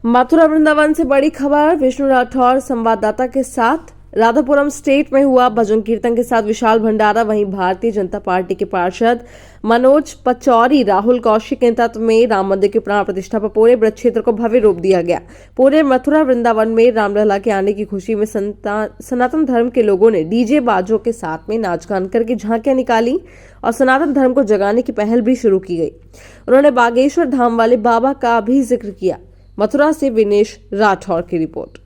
मथुरा वृंदावन से बड़ी खबर। विष्णु राठौर संवाददाता के साथ। राधापुरम स्टेट में हुआ भजन कीर्तन के साथ विशाल भंडारा। वहीं भारतीय जनता पार्टी के पार्षद मनोज पचौरी राहुल कौशिक के नेतृत्व में राम मंदिर की प्राण प्रतिष्ठा पर पूरे ब्रज क्षेत्र को भव्य रूप दिया गया। पूरे मथुरा वृंदावन में रामलला के आने की खुशी में सनातन धर्म के लोगों ने डीजे बाजों के साथ में नाच गान करके झांकियां निकाली और सनातन धर्म को जगाने की पहल भी शुरू की गई। उन्होंने बागेश्वर धाम वाले बाबा का भी जिक्र किया। मथुरा से विनेश राठौर की रिपोर्ट।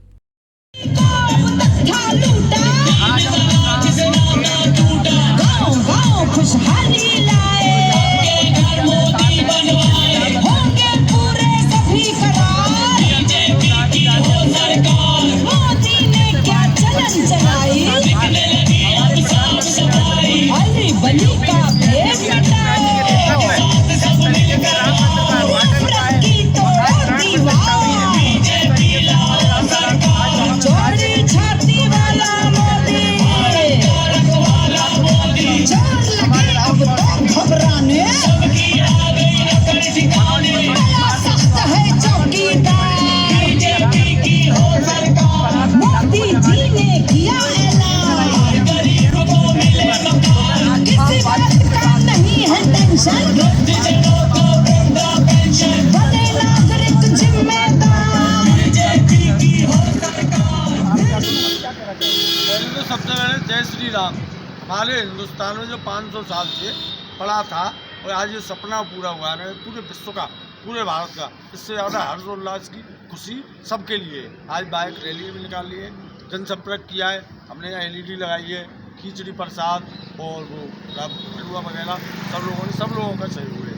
सबसे पहले जय श्री राम। हमारे हिंदुस्तान में जो 500 साल से पड़ा था और आज ये सपना पूरा हुआ है पूरे विश्व का, पूरे भारत का। इससे ज़्यादा हर्षोल्लास की खुशी सबके लिए। आज बाइक रैली भी निकाली है, जनसंपर्क किया है, हमने यहाँ LED लगाई है, खिचड़ी प्रसाद और वो लडुआ वगैरह सब लोगों का सहयोग है।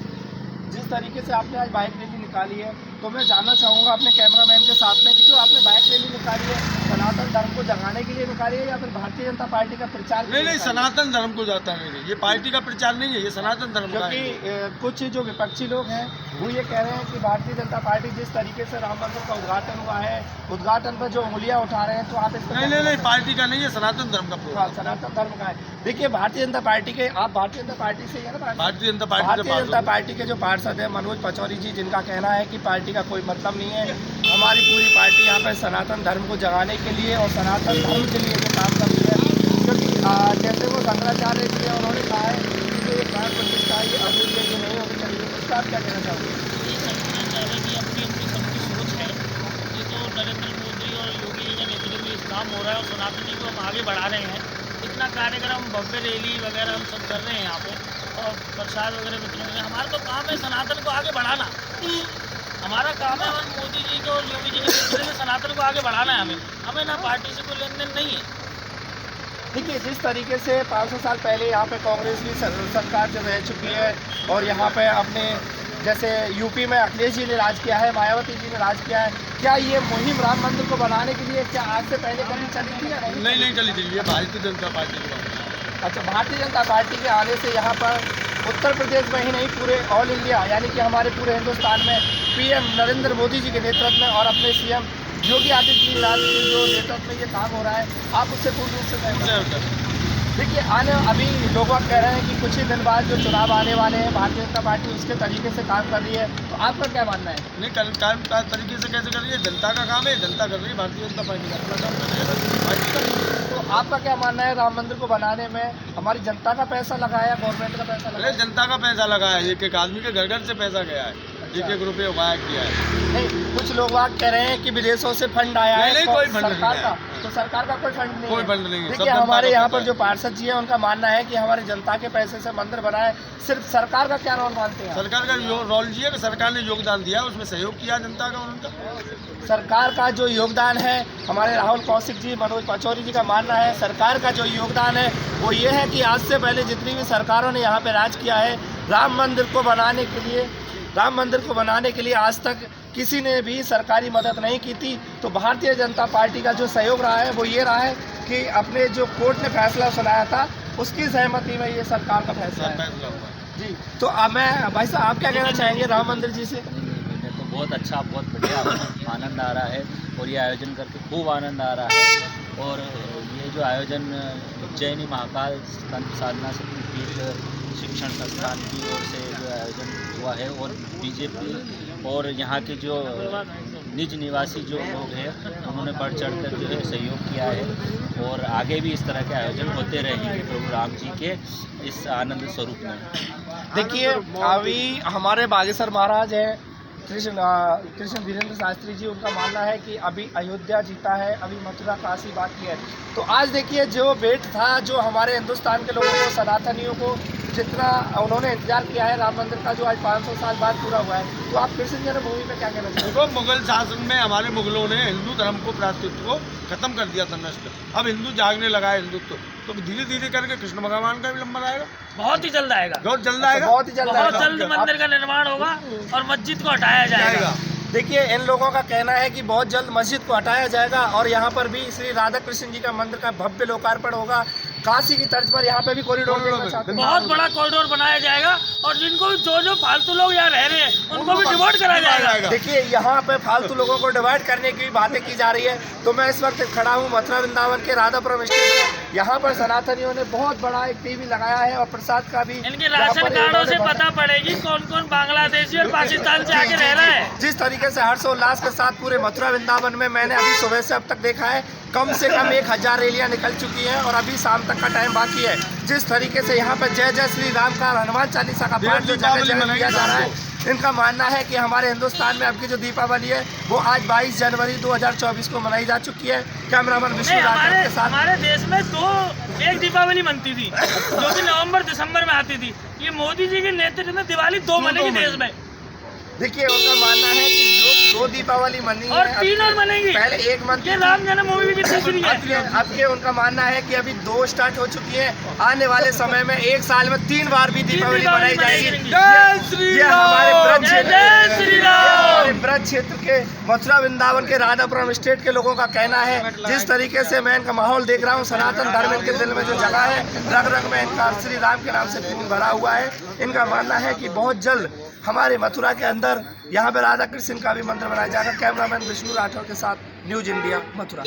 जिस तरीके से आपने आज बाइक रैली निकाली है तो मैं जानना चाहूँगा अपने कैमरामैन के साथ में कि जो आपने बाइक रैली निकाली है सनातन धर्म को जगाने के लिए निकाली है या फिर भारतीय जनता पार्टी का प्रचार? नहीं, सनातन धर्म को जाता नहीं, ये पार्टी का प्रचार नहीं है, ये सनातन धर्म का है। क्योंकि कुछ जो विपक्षी लोग हैं वो ये कह रहे हैं कि भारतीय जनता पार्टी जिस तरीके से राम मंदिर का उद्घाटन हुआ है, उद्घाटन पर जो उंगलियां उठा रहे हैं, तो आप इस नहीं, पार्टी का नहीं है, सनातन धर्म का प्रोग्राम। सनातन धर्म का है। देखिए भारतीय जनता पार्टी के, आप भारतीय जनता पार्टी से है ना? भारतीय जनता पार्टी के जो पार्षद है मनोज पचौरी जी, जिनका कहना है कि पार्टी का कोई मतलब नहीं है, हमारी पूरी पार्टी यहाँ पर सनातन धर्म को जगाने के लिए और सनातन धर्म के लिए जो काम कर रही है। क्योंकि जैसे वो शंकराचार्य जी ने उन्होंने कहा है कि जो ये प्राण प्रतिष्ठा ये अमूल्य ये नहीं होनी चाहिए, इसका आप क्या कहना चाहोगे? शंकराचार्य की अपनी सबकी सोच है। ये तो नरेंद्र मोदी और योगी जी के नेतृत्व में इस काम हो रहा है और सनातनी को हम आगे बढ़ा रहे हैं। इतना कार्यक्रम, भव्य रैली वगैरह हम सब कर रहे हैं यहाँ पे और प्रसाद वगैरह वितरण में। हमारा तो काम है सनातन को आगे बढ़ाना। हमारा काम है मोदी जी को, योगी जी के नेतृत्व में सनातन को आगे बढ़ाना है। हमें ना पार्टी से कोई लेन देन नहीं है। देखिए जिस तरीके से 500 साल पहले यहाँ पे कांग्रेस की सरकार जब रह चुकी है और यहाँ पे अपने जैसे यूपी में अखिलेश जी ने राज किया है, मायावती जी ने राज किया है, क्या ये मुहिम राम मंदिर को बनाने के लिए क्या आज से पहले कभी चली थी या नहीं चली थी? ये भारतीय जनता पार्टी की बात है। अच्छा, भारतीय जनता पार्टी के आने से यहाँ पर उत्तर प्रदेश में ही नहीं पूरे ऑल इंडिया यानी कि हमारे पूरे हिंदुस्तान में PM नरेंद्र मोदी जी के नेतृत्व में और अपने CM योगी आदित्यनाथ के जो नेतृत्व में ये काम हो रहा है, आप उससे पूर्ण रूप से सहमत हैं? देखिए अभी लोग कह रहे हैं कि कुछ ही दिन बाद जो चुनाव आने वाले हैं, भारतीय जनता पार्टी उसके तरीके से काम कर रही है, तो आपका क्या मानना है? नहीं, काम तरीके से कैसे कर रही है? जनता का काम है, जनता कर रही है, भारतीय जनता पार्टी का अपना काम कर रही है। तो आपका क्या मानना है राम मंदिर को बनाने में हमारी जनता का पैसा लगाया, गवर्नमेंट का पैसा लगाया? जनता का पैसा लगाया, एक आदमी के घर से पैसा गया है, एक रुपये उगाया किया है। नहीं, कुछ लोग कह रहे हैं कि विदेशों से फंड आया है। नहीं, कोई फंड सरकार नहीं का, तो सरकार का कोई फंड नहीं, कोई फंड नहीं है। देखिए हमारे यहाँ पर जो पार्षद जी है उनका मानना है कि हमारी जनता के पैसे से मंदिर बनाए। सिर्फ सरकार का क्या रोल मानते हैं? सरकार का रोल जी है कि सरकार ने योगदान दिया, उसमें सहयोग किया जनता का। उनका सरकार का जो योगदान है, हमारे राहुल कौशिक जी, मनोज पचौरी जी का मानना है सरकार का जो योगदान है वो ये है कि आज से पहले जितनी भी सरकारों ने यहाँ पे राज किया है, राम मंदिर को बनाने के लिए आज तक किसी ने भी सरकारी मदद नहीं की थी। तो भारतीय जनता पार्टी का जो सहयोग रहा है वो ये रहा है कि अपने जो कोर्ट ने फैसला सुनाया था उसकी सहमति में ये सरकार का फैसला है जी। तो अब मैं भाई साहब आप क्या कहना चाहेंगे राम मंदिर जी से? तो बहुत अच्छा, बहुत बढ़िया आनंद आ रहा है और ये आयोजन करके खूब आनंद आ रहा है। और ये जो आयोजन उज्जैनी महाकाल साधना शक्तिपीठ शिक्षण संस्थान की ओर से जो आयोजन हुआ है और बीजेपी और यहाँ के जो निज निवासी जो लोग हैं उन्होंने बढ़ चढ़कर जो है सहयोग किया है और आगे भी इस तरह के आयोजन होते रहेंगे प्रभु राम जी के इस आनंद स्वरूप में। देखिए अभी हमारे बागेश्वर महाराज हैं कृष्ण वीरेंद्र शास्त्री जी, उनका मानना है कि अभी अयोध्या जीता है, अभी मथुरा काशी बाकी है। तो आज देखिए जो वेट था, जो हमारे हिंदुस्तान के लोगों को, सनातनियों को जितना उन्होंने इंतजार किया है राम मंदिर का, जो आज 500 साल बाद पूरा हुआ है, तो आप कृष्ण जन्मभूमि में क्या कहना चाहेंगे? देखो, मुगल शासन में हमारे मुगलों ने हिंदू धर्म को, प्रायश्चित को खत्म कर दिया था, नष्ट। अब हिंदू जागने लगा है, हिंदुत्व तो धीरे धीरे करके कृष्ण भगवान का भी नंबर आएगा, बहुत ही जल्द आएगा, बहुत जल्द आएगा, बहुत ही जल्द बहुत आएगा। जल्द मंदिर का निर्माण होगा और मस्जिद को हटाया जाएगा। देखिए इन लोगों का कहना है कि बहुत जल्द मस्जिद को हटाया जाएगा और यहाँ पर भी श्री राधा कृष्ण जी का मंदिर का भव्य लोकार्पण होगा। काशी की तर्ज पर यहाँ पे भी कॉरिडोर बहुत बड़ा कॉरिडोर बनाया जाएगा और जिनको जो फालतू लोग यहाँ रह रहे हैं उनको भी डिवोट कराया जाएगा। देखिए यहाँ पे फालतू लोगों को डिवाइड करने की बातें की जा रही है। तो मैं इस वक्त खड़ा हूँ मथुरा वृंदावन के राधापुरम स्टेट में। यहाँ पर सनातनियों ने बहुत बड़ा एक टीवी लगाया है और प्रसाद का भी इनके राशन कार्डों से पता पड़ेगी कौन कौन बांग्लादेशी और पाकिस्तान से आके रह रहा है। जिस तरीके से हर्षोल्लास के साथ पूरे मथुरा वृंदावन में मैंने अभी सुबह से अब तक देखा है, कम से कम 1000 रैलियां निकल चुकी हैं और अभी शाम तक का टाइम बाकी है। जिस तरीके से यहाँ पर जय जय श्री राम का, हनुमान चालीसा का पाठ जो जगह जगह किया जा रहा है, इनका मानना है कि हमारे हिंदुस्तान में अब की जो दीपावली है वो आज 22 जनवरी 2024 को मनाई जा चुकी है। कैमरामैन विष्णु राठौर के साथ। हमारे देश में एक दीपावली मनती थी जो कि नवंबर दिसंबर में आती थी। ये मोदी जी के नेतृत्व में दिवाली 2 मनेगी देश में। देखिए उनका मानना है कि जो 2 दीपावली मनी और 3 और मनेगी, पहले 1 मंथ ये राम जन्मभूमि की तीसरी है। अब के उनका मानना है कि अभी 2 स्टार्ट हो चुकी है। आने वाले समय में 1 साल में 3 बार भी दीपावली मनाई जाएगी। ये हमारे ब्रज क्षेत्र के मथुरा वृंदावन के राधापुरम स्टेट के लोगों का कहना है। जिस तरीके से मैं इनका माहौल देख रहा हूँ, सनातन धर्म इनके दिल में जो जगह है, रग रग में इनका श्री राम के नाम से खून भरा हुआ है। इनका मानना है कि बहुत जल्द हमारे मथुरा के अंदर यहाँ पे राधा कृष्ण का भी मंदिर बनाया जाएगा। कैमरामैन विष्णु राठौर के साथ न्यूज़ इंडिया मथुरा।